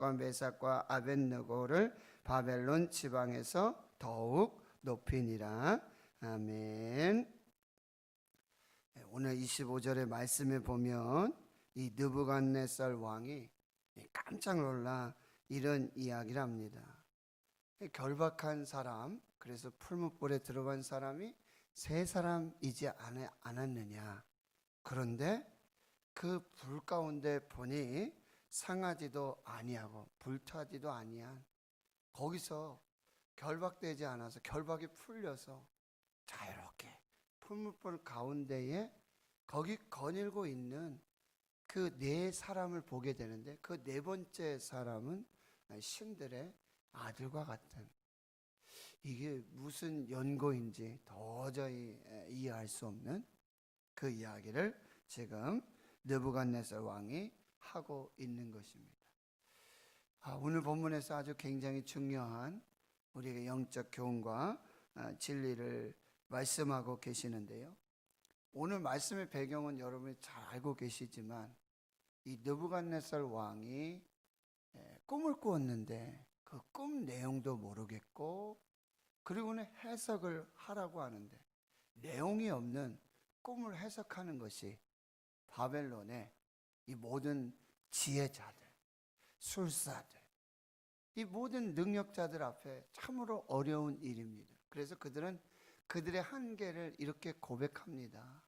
메삭과 아벳느고를 바벨론 지방에서 더욱 높이니라. 아멘. 오늘 25절의 말씀에 보면 이 느부갓네살 왕이 깜짝 놀라 이런 이야기를 합니다. 결박한 사람, 그래서 풀무불에 들어간 사람이 세 사람이지 않았느냐. 그런데 그 불 가운데 보니 상하지도 아니하고 불타지도 아니한, 거기서 결박되지 않아서 결박이 풀려서 자유롭게 풀무불 가운데에 거기 거닐고 있는 그 네 사람을 보게 되는데, 그 네 번째 사람은 신들의 아들과 같은, 이게 무슨 연고인지 도저히 이해할 수 없는 그 이야기를 지금 느부갓네살 왕이 하고 있는 것입니다. 오늘 본문에서 아주 굉장히 중요한 우리에게 영적 교훈과 진리를 말씀하고 계시는데요. 오늘 말씀의 배경은 여러분이 잘 알고 계시지만, 이 느부갓네살 왕이 꿈을 꾸었는데 그 꿈 내용도 모르겠고, 그리고는 해석을 하라고 하는데 내용이 없는 꿈을 해석하는 것이 바벨론의 이 모든 지혜자들, 술사들, 이 모든 능력자들 앞에 참으로 어려운 일입니다. 그래서 그들은 그들의 한계를 이렇게 고백합니다.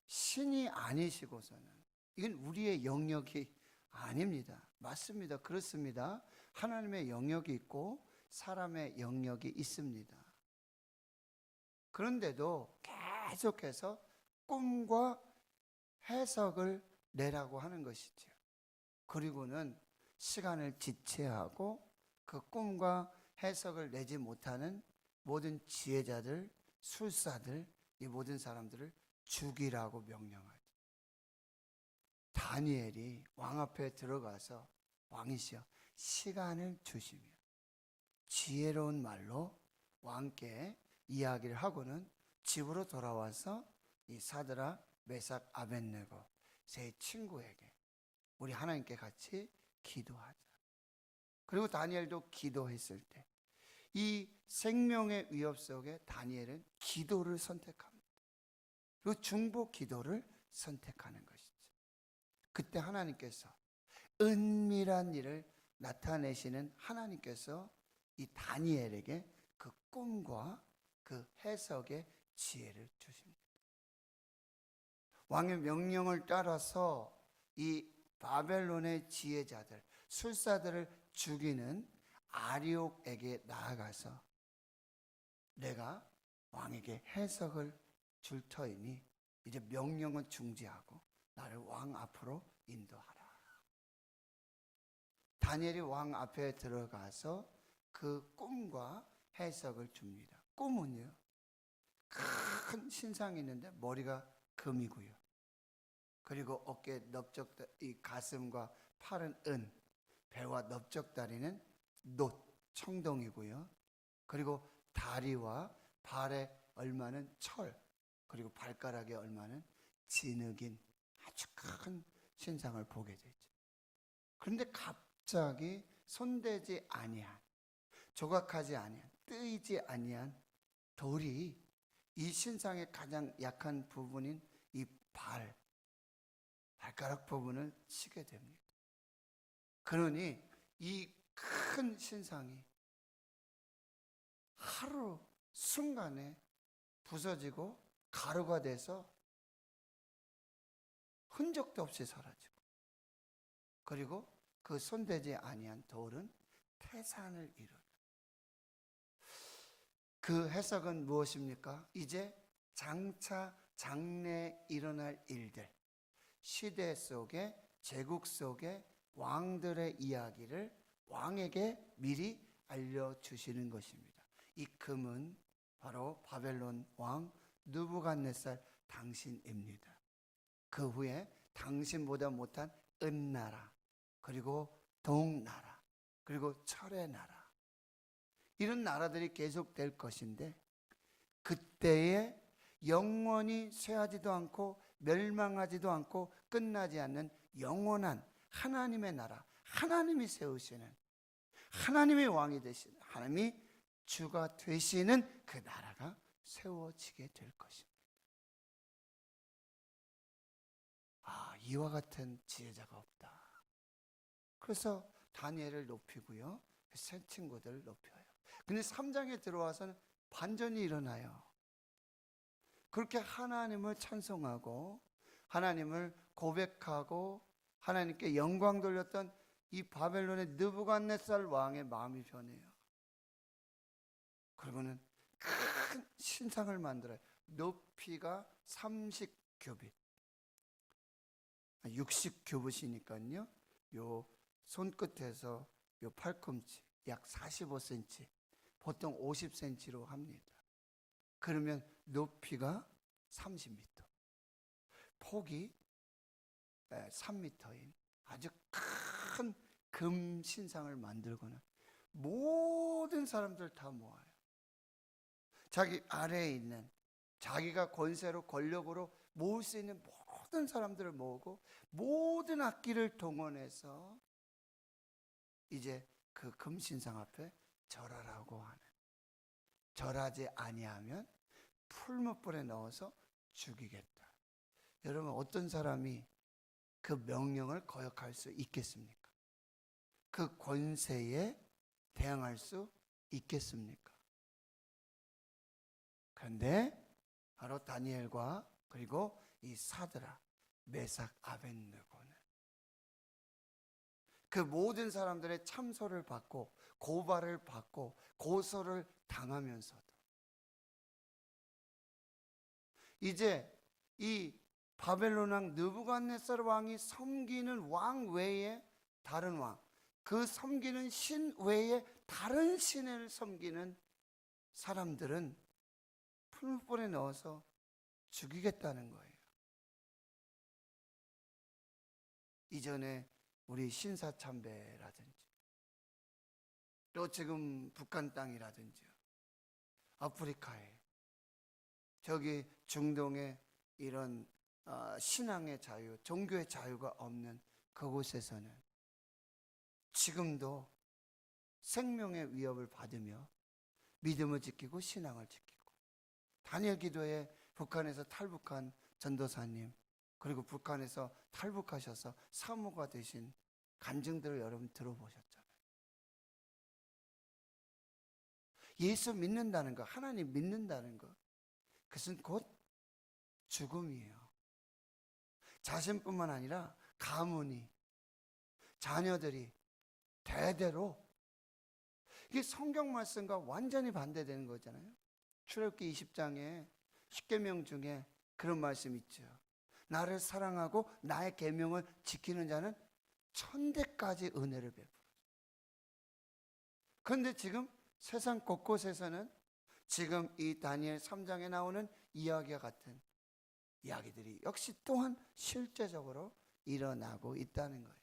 신이 아니시고서는 이건 우리의 영역이 아닙니다. 맞습니다. 그렇습니다. 하나님의 영역이 있고 사람의 영역이 있습니다. 그런데도 계속해서 꿈과 해석을 내라고 하는 것이죠. 그리고는 시간을 지체하고 그 꿈과 해석을 내지 못하는 모든 지혜자들, 술사들, 이 모든 사람들을 죽이라고 명령하죠. 다니엘이 왕 앞에 들어가서 왕이시여 시간을 주시며 지혜로운 말로 왕께 이야기를 하고는 집으로 돌아와서 이 사드락, 메삭, 아벳느고 세 친구에게 우리 하나님께 같이 기도하자. 그리고 다니엘도 기도했을 때 이 생명의 위협 속에 다니엘은 기도를 선택합니다. 그리고 중보 기도를 선택하는 것이죠. 그때 하나님께서 은밀한 일을 나타내시는 하나님께서 이 다니엘에게 그 꿈과 그 해석의 지혜를 주십니다. 왕의 명령을 따라서 이 바벨론의 지혜자들, 술사들을 죽이는 아리옥에게 나아가서 내가 왕에게 해석을 줄 터이니 이제 명령은 중지하고 나를 왕 앞으로 인도하라. 다니엘이 왕 앞에 들어가서 그 꿈과 해석을 줍니다. 꿈은요, 큰 신상이 있는데 머리가 금이고요. 그리고 어깨 이 가슴과 팔은 은, 배와 넓적다리는 놋, 청동이고요. 그리고 다리와 발에 얼마는 철, 그리고 발가락에 얼마는 진흙인 아주 큰 신상을 보게 되죠. 그런데 갑자기 손대지 아니한, 조각하지 아니한, 뜨이지 아니한 돌이 이 신상의 가장 약한 부분인 이 발가락 부분을 치게 됩니다. 그러니 이 큰 신상이 하루 순간에 부서지고 가루가 돼서 흔적도 없이 사라지고, 그리고 그 손대지 아니한 돌은 태산을 이루는, 그 해석은 무엇입니까? 이제 장차 장래에 일어날 일들, 시대 속에, 제국 속에 왕들의 이야기를 왕에게 미리 알려주시는 것입니다. 이 금은 바로 바벨론 왕 느부갓네살 당신입니다. 그 후에 당신보다 못한 은나라, 그리고 동나라, 그리고 철의 나라, 이런 나라들이 계속될 것인데, 그때에 영원히 쇠하지도 않고 멸망하지도 않고 끝나지 않는 영원한 하나님의 나라, 하나님이 세우시는, 하나님의 왕이 되시는, 하나님이 주가 되시는 그 나라가 세워지게 될 것입니다. 이와 같은 지혜자가 없다. 그래서 다니엘을 높이고요, 새 친구들을 높여요. 근데 3장에 들어와서는 반전이 일어나요. 그렇게 하나님을 찬송하고 하나님을 고백하고 하나님께 영광 돌렸던 이 바벨론의 느부갓네살 왕의 마음이 변해요. 그리고는 큰 신상을 만들어요. 높이가 30규빗, 60규빗이니까요. 요 손끝에서 요 팔꿈치 약 45cm, 보통 50cm로 합니다. 그러면 높이가 30m, 폭이 3m인 아주 큰 금 신상을 만들거나 모든 사람들 다 모아요. 자기 아래에 있는, 자기가 권세로 권력으로 모을 수 있는 모든 사람들을 모으고 모든 악기를 동원해서 이제 그 금신상 앞에 절하라고 하는, 절하지 아니하면 풀무불에 넣어서 죽이겠다. 여러분, 어떤 사람이 그 명령을 거역할 수 있겠습니까? 그 권세에 대항할 수 있겠습니까? 그런데 바로 다니엘과 그리고 이 사드락, 메삭, 아벳느고는 그 모든 사람들의 참소를 받고 고발을 받고 고소를 당하면서도 이제 이 바벨론 왕 느부갓네살 왕이 섬기는 왕 외에 다른 왕, 그 섬기는 신 외에 다른 신을 섬기는 사람들은 풀무불에 넣어서 죽이겠다는 거예요. 이전에 우리 신사참배라든지 또 지금 북한 땅이라든지 아프리카에, 저기 중동에 이런 신앙의 자유, 종교의 자유가 없는 그곳에서는 지금도 생명의 위협을 받으며 믿음을 지키고 신앙을 지키고, 다니엘 기도에 북한에서 탈북한 전도사님, 그리고 북한에서 탈북하셔서 사모가 되신 간증들을 여러분 들어보셨잖아요. 예수 믿는다는 것, 하나님 믿는다는 것, 그것은 곧 죽음이에요. 자신뿐만 아니라 가문이, 자녀들이 대대로, 이게 성경 말씀과 완전히 반대되는 거잖아요. 출애굽기 20장에 십계명 중에 그런 말씀 있죠. 나를 사랑하고 나의 계명을 지키는 자는 천대까지 은혜를 베풀어. 그런데 지금 세상 곳곳에서는 지금 이 다니엘 3장에 나오는 이야기와 같은 이야기들이 역시 또한 실제적으로 일어나고 있다는 거예요.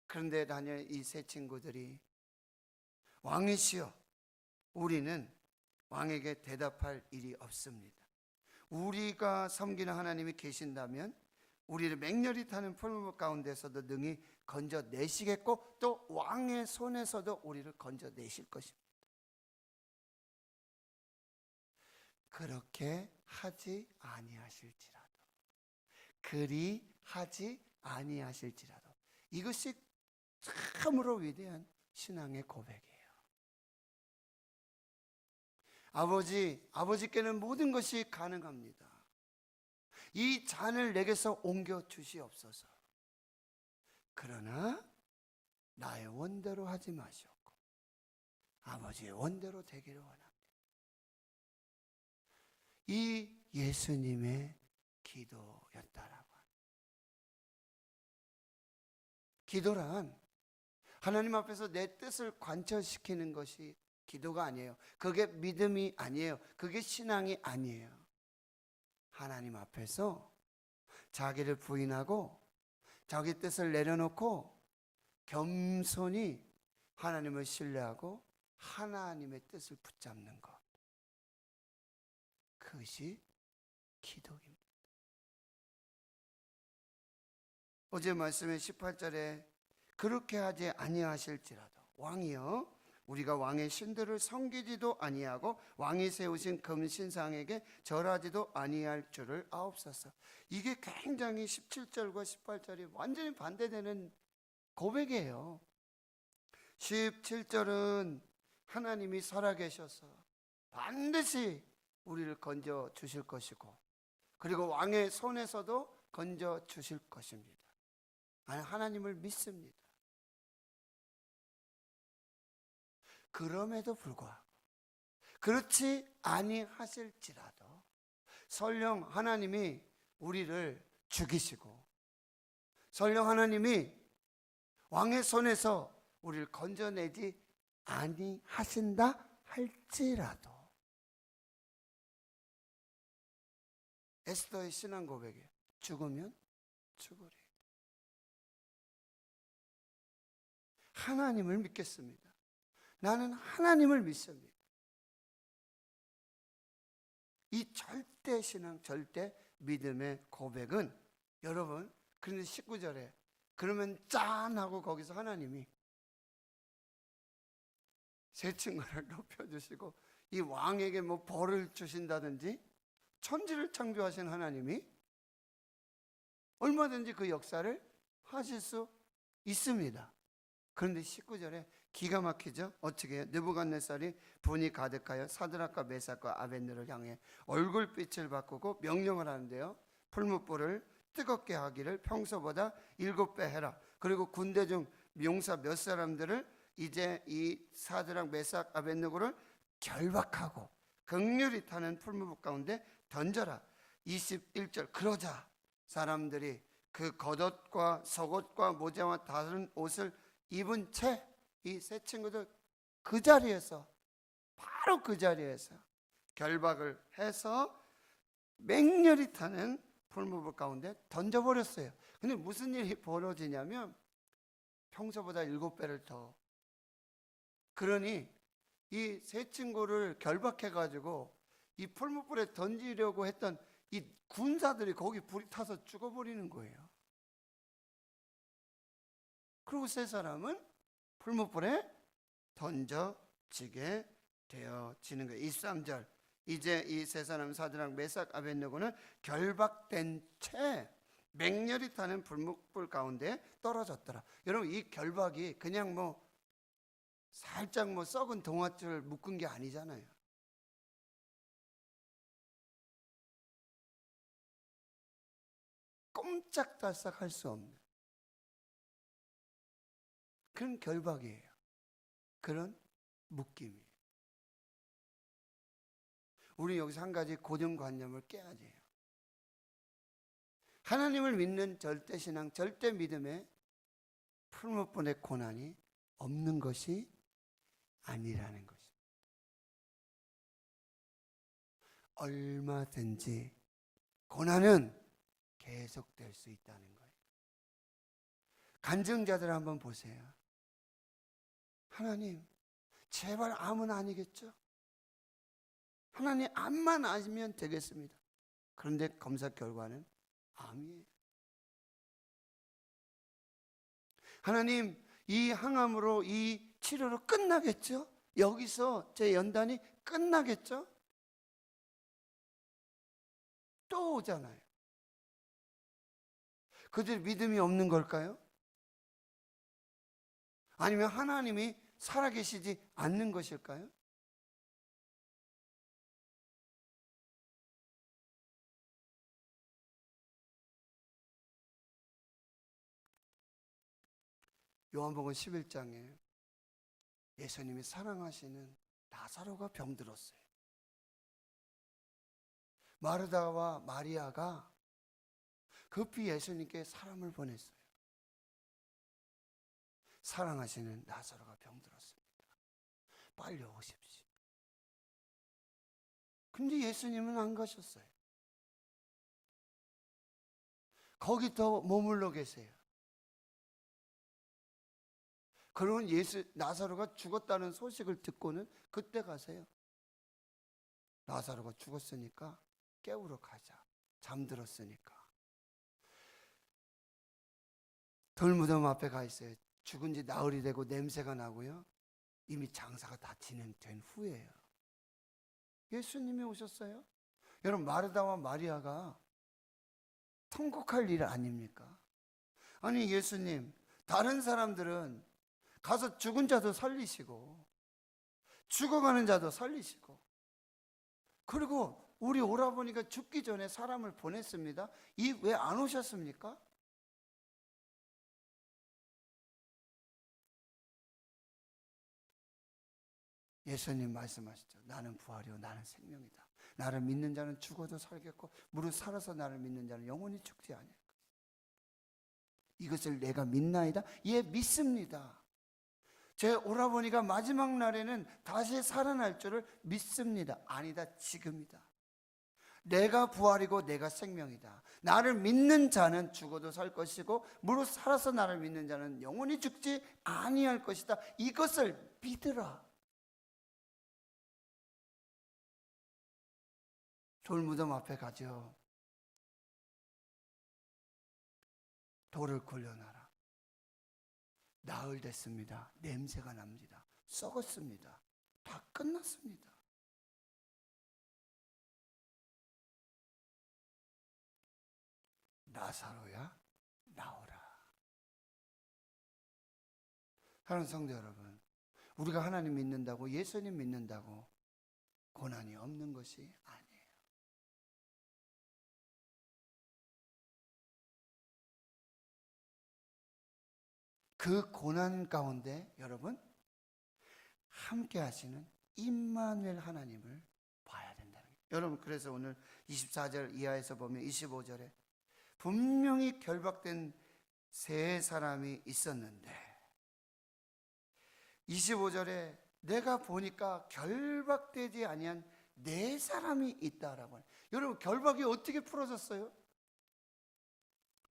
그런데 다니엘 이 세 친구들이 왕이시여, 우리는 왕에게 대답할 일이 없습니다. 우리가 섬기는 하나님이 계신다면 우리를 맹렬히 타는 풀무불 가운데서도 능히 건져내시겠고 또 왕의 손에서도 우리를 건져내실 것입니다. 그렇게 하지 아니하실지라도, 그리 하지 아니하실지라도, 이것이 참으로 위대한 신앙의 고백이에요. 아버지께는 모든 것이 가능합니다. 이 잔을 내게서 옮겨 주시옵소서. 그러나 나의 원대로 하지 마시옵고 아버지의 원대로 되기를 원합니다. 이 예수님의 기도였다라고 합니다. 기도란 하나님 앞에서 내 뜻을 관철시키는 것이 기도가 아니에요. 그게 믿음이 아니에요. 그게 신앙이 아니에요. 하나님 앞에서 자기를 부인하고 자기 뜻을 내려놓고 겸손히 하나님을 신뢰하고 하나님의 뜻을 붙잡는 것, 그것이 기도입니다. 어제 말씀의 18절에 그렇게 하지 아니하실지라도 왕이여 우리가 왕의 신들을 섬기지도 아니하고 왕이 세우신 금신상에게 절하지도 아니할 줄을 아옵소서. 이게 굉장히 17절과 18절이 완전히 반대되는 고백이에요. 17절은 하나님이 살아계셔서 반드시 우리를 건져 주실 것이고, 그리고 왕의 손에서도 건져 주실 것입니다. 하나님을 믿습니다. 그럼에도 불구하고 그렇지 아니하실지라도 설령 하나님이 우리를 죽이시고 설령 하나님이 왕의 손에서 우리를 건져내지 아니하신다 할지라도, 에스더의 신앙 고백이에요. 죽으면 죽으리. 하나님을 믿겠습니다. 나는 하나님을 믿습니다. 이 절대 신앙, 절대 믿음의 고백은 여러분, 그런데 19절에 그러면 짠 하고 거기서 하나님이 새 친구를 높여주시고 이 왕에게 뭐 벌을 주신다든지 천지를 창조하신 하나님이 얼마든지 그 역사를 하실 수 있습니다. 그런데 19절에 기가 막히죠. 어떻게 해요? 느부갓네살이 분이 가득하여 사드락과 메삭과 아벳느를 향해 얼굴빛을 바꾸고 명령을 하는데요. 풀무불을 뜨겁게 하기를 평소보다 7배 해라. 그리고 군대 중 용사 몇 사람들을 이제 이 사드락 메삭 아벳느고를 결박하고 극렬히 타는 풀무불 가운데 던져라. 21절 그러자 사람들이 그 겉옷과 속옷과 모자와 다른 옷을 입은 채 이 세 친구들 그 자리에서, 바로 그 자리에서 결박을 해서 맹렬히 타는 풀무불 가운데 던져버렸어요. 근데 무슨 일이 벌어지냐면 평소보다 7배를 더, 그러니 이 세 친구를 결박해가지고 이 풀무불에 던지려고 했던 이 군사들이 거기 불이 타서 죽어버리는 거예요. 그리고 세 사람은 풀무불에 던져지게 되어지는 거예요. 23절 이제 이 세 사람 사드락 메삭 아벳느고는 결박된 채 맹렬히 타는 풀무불 가운데 떨어졌더라. 여러분, 이 결박이 그냥 뭐 살짝 뭐 썩은 동아줄 묶은 게 아니잖아요. 꼼짝달싹 할 수 없는 그런 결박이에요. 그런 묶임이에요. 우리 여기서 한 가지 고정관념을 깨야 돼요. 하나님을 믿는 절대신앙, 절대 믿음에 풀무불의 고난이 없는 것이 아니라는 것입니다. 얼마든지 고난은 계속될 수 있다는 거예요. 간증자들 한번 보세요. 하나님, 제발 암은 아니겠죠? 하나님, 암만 아니면 되겠습니다. 그런데 검사 결과는 암이에요. 하나님, 이 항암으로, 이 치료로 끝나겠죠? 여기서 제 연단이 끝나겠죠? 또 오잖아요. 그들 믿음이 없는 걸까요? 아니면 하나님이 살아계시지 않는 것일까요? 요한복음 11장에 예수님이 사랑하시는 나사로가 병들었어요. 마르다와 마리아가 급히 예수님께 사람을 보냈어요. 사랑하시는 나사로가 병들었습니다. 빨리 오십시오. 근데 예수님은 안 가셨어요. 거기 더 머물러 계세요. 그러면 나사로가 죽었다는 소식을 듣고는 그때 가세요. 나사로가 죽었으니까 깨우러 가자. 잠들었으니까. 돌무덤 앞에 가 있어요. 죽은 지 나흘이 되고 냄새가 나고요. 이미 장사가 다 진행된 후에요. 예수님이 오셨어요. 여러분, 마르다와 마리아가 통곡할 일 아닙니까? 아니, 예수님, 다른 사람들은 가서 죽은 자도 살리시고 죽어가는 자도 살리시고, 그리고 우리 오라버니가 죽기 전에 사람을 보냈습니다. 이 왜 안 오셨습니까? 예수님 말씀하시죠. 나는 부활이요 나는 생명이다. 나를 믿는 자는 죽어도 살겠고 무릇 살아서 나를 믿는 자는 영원히 죽지 아니할 것이다. 이것을 내가 믿나이다? 예, 믿습니다. 제 오라버니가 마지막 날에는 다시 살아날 줄을 믿습니다. 아니다, 지금이다. 내가 부활이고 내가 생명이다. 나를 믿는 자는 죽어도 살 것이고 무릇 살아서 나를 믿는 자는 영원히 죽지 아니할 것이다. 이것을 믿으라. 돌무덤 앞에 가죠. 돌을 굴려놔라. 나흘 됐습니다. 냄새가 납니다. 썩었습니다. 다 끝났습니다. 나사로야, 나오라. 사랑하는 성도 여러분, 우리가 하나님 믿는다고, 예수님 믿는다고 고난이 없는 것이 아니에요. 그 고난 가운데 여러분 함께 하시는 임마누엘 하나님을 봐야 된다는 거예요. 여러분, 그래서 오늘 24절 이하에서 보면 25절에 분명히 결박된 세 사람이 있었는데 25절에 내가 보니까 결박되지 아니한 네 사람이 있다라고 해요. 여러분, 결박이 어떻게 풀어졌어요?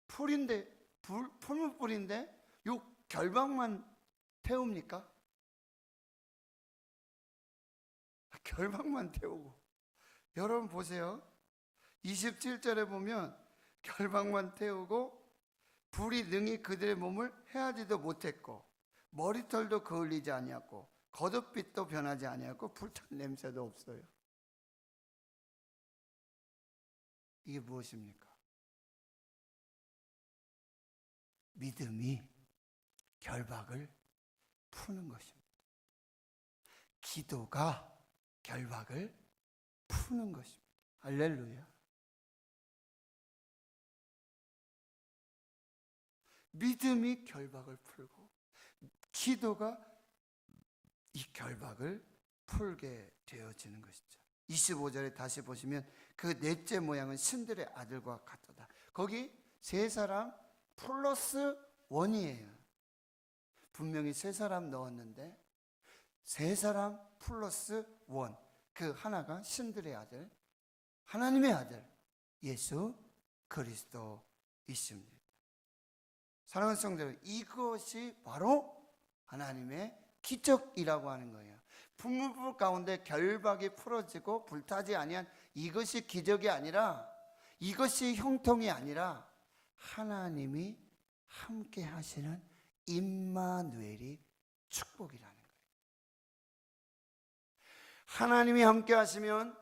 풀인데, 풀무불인데 요 결박만 태웁니까? 결박만 태우고. 여러분 보세요. 27절에 보면 결박만 태우고 불이 능히 그들의 몸을 해하지도 못했고 머리털도 그을리지 아니었고 겉옷빛도 변하지 아니었고 불탄 냄새도 없어요. 이게 무엇입니까? 믿음이 결박을 푸는 것입니다. 기도가 결박을 푸는 것입니다. 할렐루야. 믿음이 결박을 풀고 기도가 이 결박을 풀게 되어지는 것이죠. 25절에 다시 보시면 그 넷째 모양은 신들의 아들과 같도다. 거기 세 사람 플러스 원이에요. 분명히 세 사람 넣었는데 세 사람 플러스 원, 그 하나가 신들의 아들, 하나님의 아들 예수 그리스도이십니다. 사랑하는 성도 여러분, 이것이 바로 하나님의 기적이라고 하는 거예요. 풍문불 가운데 결박이 풀어지고 불타지 아니한 이것이 기적이 아니라, 이것이 형통이 아니라 하나님이 함께 하시는 임마누엘이 축복이라는 거예요. 하나님이 함께 하시면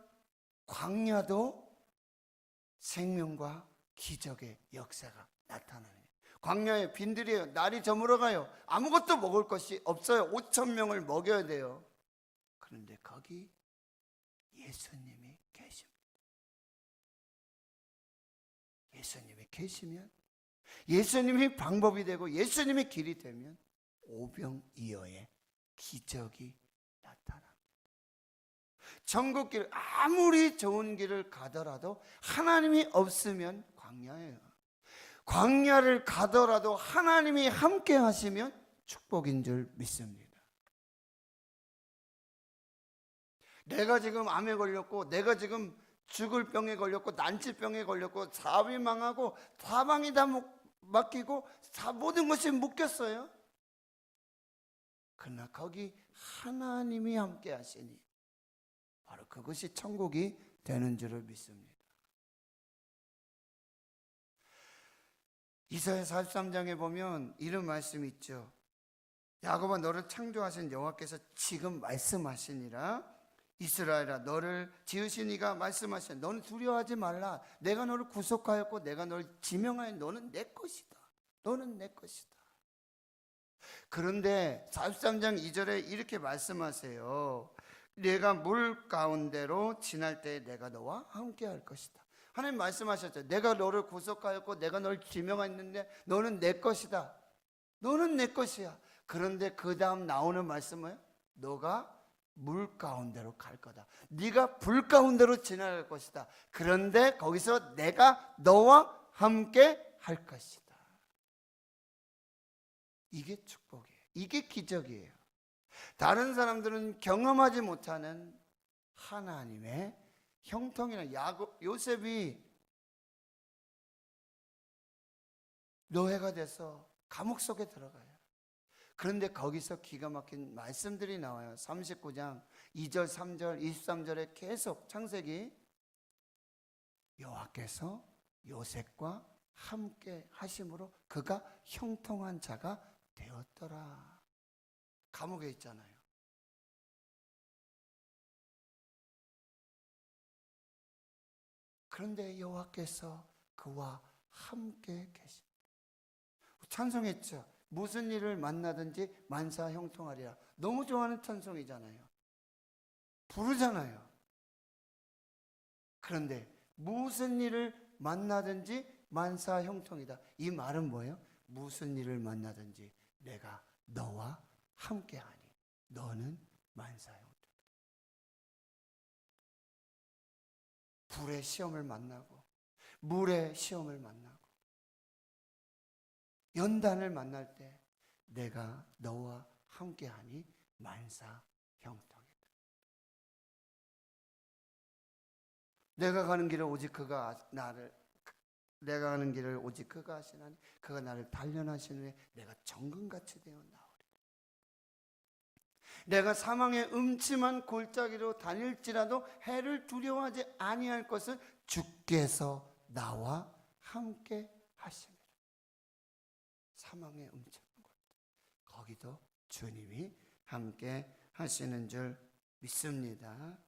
광야도 생명과 기적의 역사가 나타나는 거예요. 광야에 빈들이에요. 날이 저물어가요. 아무것도 먹을 것이 없어요. 5,000명을 먹여야 돼요. 그런데 거기 예수님이 계십니다. 예수님이 계시면, 예수님이 방법이 되고 예수님이 길이 되면 오병이어의 기적이 나타납니다. 천국길, 아무리 좋은 길을 가더라도 하나님이 없으면 광야예요. 광야를 가더라도 하나님이 함께 하시면 축복인 줄 믿습니다. 내가 지금 암에 걸렸고, 내가 지금 죽을 병에 걸렸고, 난치병에 걸렸고, 사업이 망하고, 사방이 다 맡기고, 모든 것이 묶였어요. 그러나 거기 하나님이 함께 하시니 바로 그것이 천국이 되는 줄을 믿습니다. 이사야 43장에 보면 이런 말씀이 있죠. 야곱아 너를 창조하신 여호와께서 지금 말씀하시니라. 이스라엘아 너를 지으신 이가 말씀하시니 너는 두려워하지 말라. 내가 너를 구속하였고 내가 너를 지명하여 너는 내 것이다. 너는 내 것이다. 그런데 43장 2절에 이렇게 말씀하세요. 내가 물 가운데로 지날 때 내가 너와 함께 할 것이다. 하나님 말씀하셨죠. 내가 너를 구속하였고 내가 너를 지명했는데 너는 내 것이다. 너는 내 것이야. 그런데 그 다음 나오는 말씀은 너가 물 가운데로 갈 거다. 네가 불 가운데로 지나갈 것이다. 그런데 거기서 내가 너와 함께 할 것이다. 이게 축복이에요. 이게 기적이에요. 다른 사람들은 경험하지 못하는 하나님의 형통이나 요셉이 노예가 돼서 감옥 속에 들어가요. 그런데 거기서 기가 막힌 말씀들이 나와요. 39장 2절 3절 23절에 계속 창세기 여호와께서 요셉과 함께 하심으로 그가 형통한 자가 되었더라. 감옥에 있잖아요. 그런데 여호와께서 그와 함께 계십니다. 찬송했죠. 무슨 일을 만나든지 만사 형통하리라. 너무 좋아하는 찬송이잖아요. 부르잖아요. 그런데 무슨 일을 만나든지 만사 형통이다. 이 말은 뭐예요? 무슨 일을 만나든지 내가 너와 함께하니 너는 만사 형통. 불의 시험을 만나고 물의 시험을 만나고 연단을 만날 때 내가 너와 함께하니 만사 형통이다. 내가 가는 길을 오직 그가 나를 내가 가는 길을 오직 그가 하시나니 그가 나를 단련하신 후에 내가 정금같이 되어 나오리라. 내가 사망의 음침한 골짜기로 다닐지라도 해를 두려워하지 아니할 것은 주께서 나와 함께 하심이라. 사망의 음침한 곳 거기도 주님이 함께 하시는 줄 믿습니다.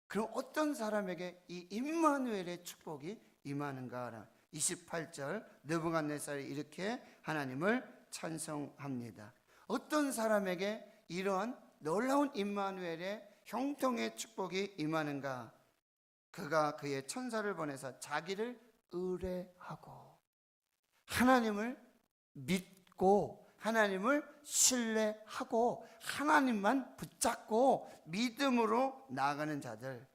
그럼 어떤 사람에게 이 임마누엘의 축복이 임하는가? 28절 느부갓네살이 이렇게 하나님을 찬송합니다. 어떤 사람에게 이러한 놀라운 임마누엘의 형통의 축복이 임하는가? 그가 그의 천사를 보내서 자기를 의뢰하고 하나님을 믿고 하나님을 신뢰하고 하나님만 붙잡고 믿음으로 나아가는 자들,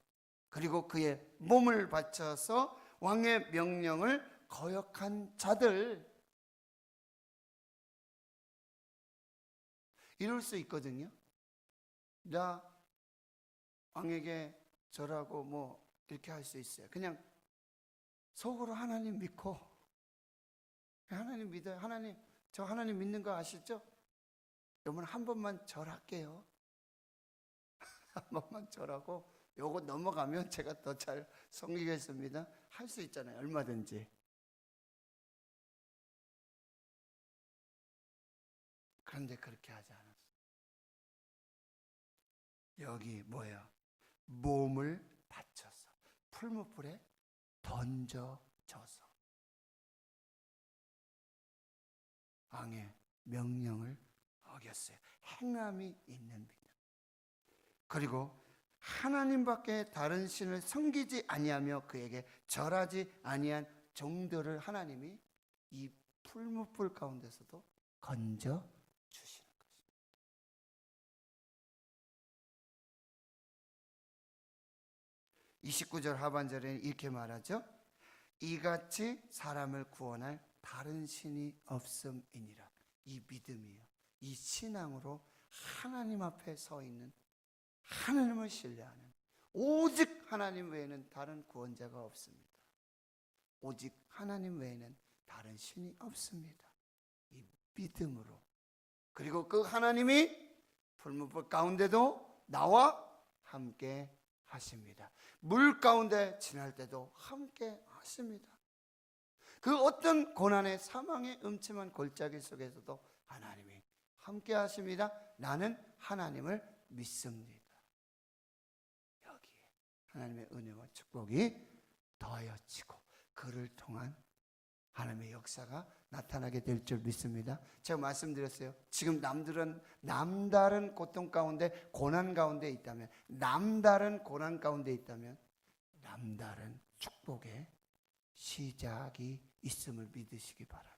그리고 그의 몸을 바쳐서 왕의 명령을 거역한 자들, 이럴 수 있거든요. 나 왕에게 절하고 뭐 이렇게 할 수 있어요. 그냥 속으로 하나님 믿고, 하나님 믿어요. 하나님, 저 하나님 믿는 거 아시죠? 여러분 한 번만 절할게요. 한 번만 절하고 요거 넘어가면 제가 더 잘 섬기겠습니다. 할 수 있잖아요. 얼마든지. 그런데 그렇게 하지 않았어요. 여기 뭐예요? 몸을 바쳐서 풀무불에 던져져서 왕의 명령을 어겼어요. 행함이 있는 믿음. 그리고 하나님밖에 다른 신을 섬기지 아니하며 그에게 절하지 아니한 종들을 하나님이 이 풀무불 가운데서도 건져 주시는 것입니다. 이 29절 하반절에 이렇게 말하죠. 이같이 사람을 구원할 다른 신이 없음이니라. 이 믿음이요, 이 신앙으로 하나님 앞에 서 있는, 하나님을 신뢰하는, 오직 하나님 외에는 다른 구원자가 없습니다. 오직 하나님 외에는 다른 신이 없습니다. 이 믿음으로. 그리고 그 하나님이 풀무불 가운데도 나와 함께 하십니다. 물 가운데 지날 때도 함께 하십니다. 그 어떤 고난의 사망의 음침한 골짜기 속에서도 하나님이 함께 하십니다. 나는 하나님을 믿습니다. 여기에 하나님의 은혜와 축복이 더하여지고 그를 통한 하나님의 역사가 나타나게 될 줄 믿습니다. 제가 말씀드렸어요. 지금 남다른 고통 가운데 고난 가운데 있다면, 남다른 고난 가운데 있다면 남다른 축복의 시작이 있음을 믿으시기 바랍니다.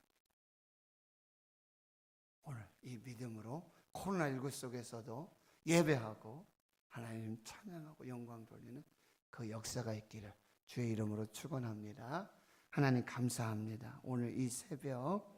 오늘 이 믿음으로 코로나19 속에서도 예배하고 하나님 찬양하고 영광 돌리는 그 역사가 있기를 주의 이름으로 축원합니다. 하나님 감사합니다. 오늘 이 새벽